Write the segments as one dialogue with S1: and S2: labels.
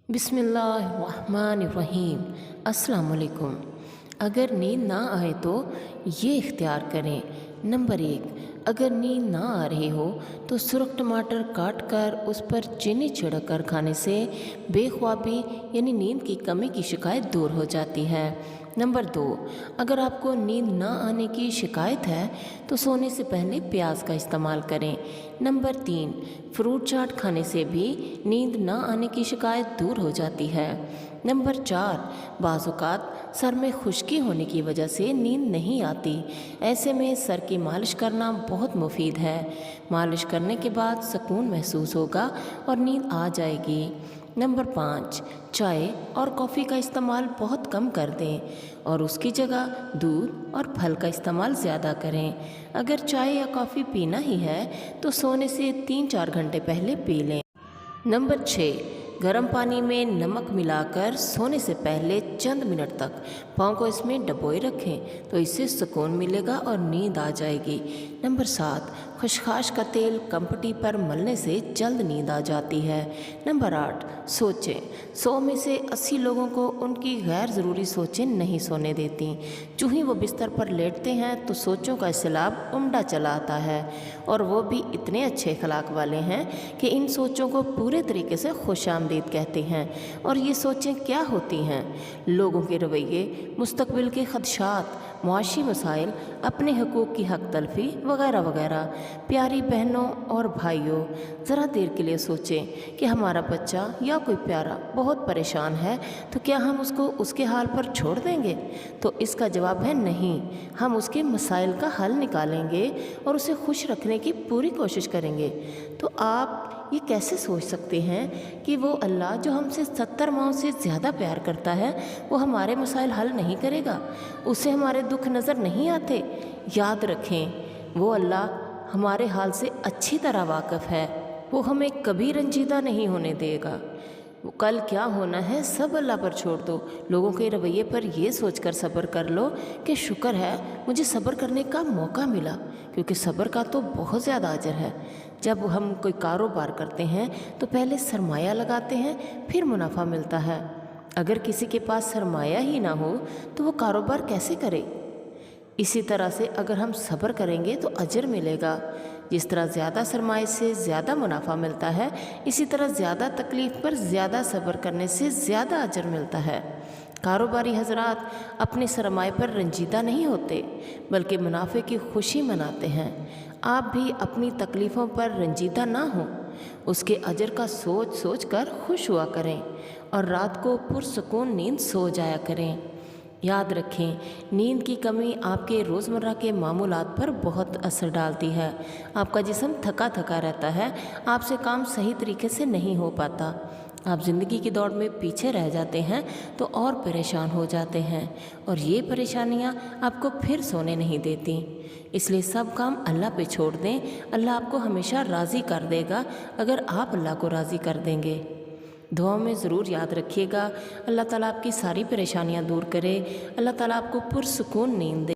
S1: बिस्मिल्लाहिर्रहमानिर्रहीम। अस्सलाम वालेकुम। अगर नींद ना आए तो ये इख्तियार करें। नंबर 1, अगर नींद ना आ रही हो तो सुरख टमाटर काट कर उस पर चीनी छिड़क कर खाने से बेख्वाबी यानी नींद की कमी की शिकायत दूर हो जाती है। नंबर 2, अगर आपको नींद ना आने की शिकायत है तो सोने से पहले प्याज का इस्तेमाल करें। नंबर 3, फ्रूट चाट खाने से भी नींद ना आने की शिकायत दूर हो जाती है। नंबर 4, बाज़-औक़ात सर में खुश्की होने की वजह से नींद नहीं आती। ऐसे में सर की मालिश करना बहुत मुफीद है। मालिश करने के बाद सुकून महसूस होगा और नींद आ जाएगी। नंबर 5, चाय और कॉफ़ी का इस्तेमाल बहुत कम कर दें और उसकी जगह दूध और फल का इस्तेमाल ज़्यादा करें। अगर चाय या कॉफ़ी पीना ही है तो सोने से 3-4 घंटे पहले पी लें। नंबर 6, गर्म पानी में नमक मिलाकर सोने से पहले चंद मिनट तक पाँव को इसमें डुबोए रखें तो इससे सुकून मिलेगा और नींद आ जाएगी। नंबर 7, खसखस का तेल कंपटी पर मलने से जल्द नींद आ जाती है। नंबर 8, सोचें। 100 में से 80 लोगों को उनकी गैर ज़रूरी सोचें नहीं सोने देती। जो ही वो बिस्तर पर लेटते हैं तो सोचों का सैलाब उमड़ा चला आता है और वो भी इतने अच्छे अखलाक वाले हैं कि इन सोचों को पूरे तरीके से खुशामदीद कहते हैं। और ये सोचें क्या होती हैं? लोगों के रवैये, मुस्तकबिल के खदशात, मुआशी मसाइल, अपने हकूक़ की हक तलफी वगैरह वगैरह। प्यारी बहनों और भाइयों, ज़रा देर के लिए सोचें कि हमारा बच्चा या कोई प्यारा बहुत परेशान है तो क्या हम उसको उसके हाल पर छोड़ देंगे? तो इसका जवाब है नहीं। हम उसके मसाइल का हल निकालेंगे और उसे खुश रखने की पूरी कोशिश करेंगे। तो आप ये कैसे सोच सकते हैं कि वो अल्लाह जो हमसे 70 माओं से ज़्यादा प्यार करता है वो हमारे मसाइल हल नहीं करेगा? उसे हमारे दुख नज़र नहीं आते? याद रखें, वो अल्लाह हमारे हाल से अच्छी तरह वाकिफ़ है। वो हमें कभी रंजीदा नहीं होने देगा। वो कल क्या होना है सब अल्लाह पर छोड़ दो। लोगों के रवैये पर ये सोचकर सब्र कर लो कि शुक्र है मुझे सब्र करने का मौका मिला, क्योंकि सब्र का तो बहुत ज़्यादा अजर है। जब हम कोई कारोबार करते हैं तो पहले सरमाया लगाते हैं, फिर मुनाफा मिलता है। अगर किसी के पास सरमाया ही ना हो तो वो कारोबार कैसे करे? इसी तरह से अगर हम सब्र करेंगे तो अजर मिलेगा। जिस तरह ज़्यादा सरमाए से ज़्यादा मुनाफा मिलता है, इसी तरह ज़्यादा तकलीफ़ पर ज़्यादा सब्र करने से ज़्यादा अजर मिलता है। कारोबारी हजरात अपने सरमाए पर रंजीदा नहीं होते, बल्कि मुनाफे की खुशी मनाते हैं। आप भी अपनी तकलीफ़ों पर रंजीदा ना हों, उसके अजर का सोच सोच कर खुश हुआ करें और रात को पुरसुकून नींद सो जाया करें। याद रखें, नींद की कमी आपके रोज़मर्रा के मामूलात पर बहुत असर डालती है। आपका जिस्म थका थका रहता है, आपसे काम सही तरीके से नहीं हो पाता, आप ज़िंदगी की दौड़ में पीछे रह जाते हैं तो और परेशान हो जाते हैं और ये परेशानियां आपको फिर सोने नहीं देती। इसलिए सब काम अल्लाह पे छोड़ दें। अल्लाह आपको हमेशा राज़ी कर देगा अगर आप अल्लाह को राज़ी कर देंगे। दुआओं में ज़रूर याद रखिएगा। अल्लाह ताला आपकी सारी परेशानियां दूर करे। अल्लाह ताला आपको पुरसुकून नींद दे।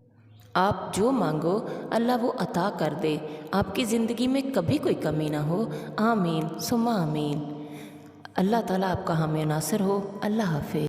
S1: आप जो मांगो अल्लाह वो अता कर दे। आपकी ज़िंदगी में कभी कोई कमी ना हो। आमीन सुम्मा आमीन। अल्लाह ताला आपका हामी नासिर हो। अल्लाह हाफ़िज़।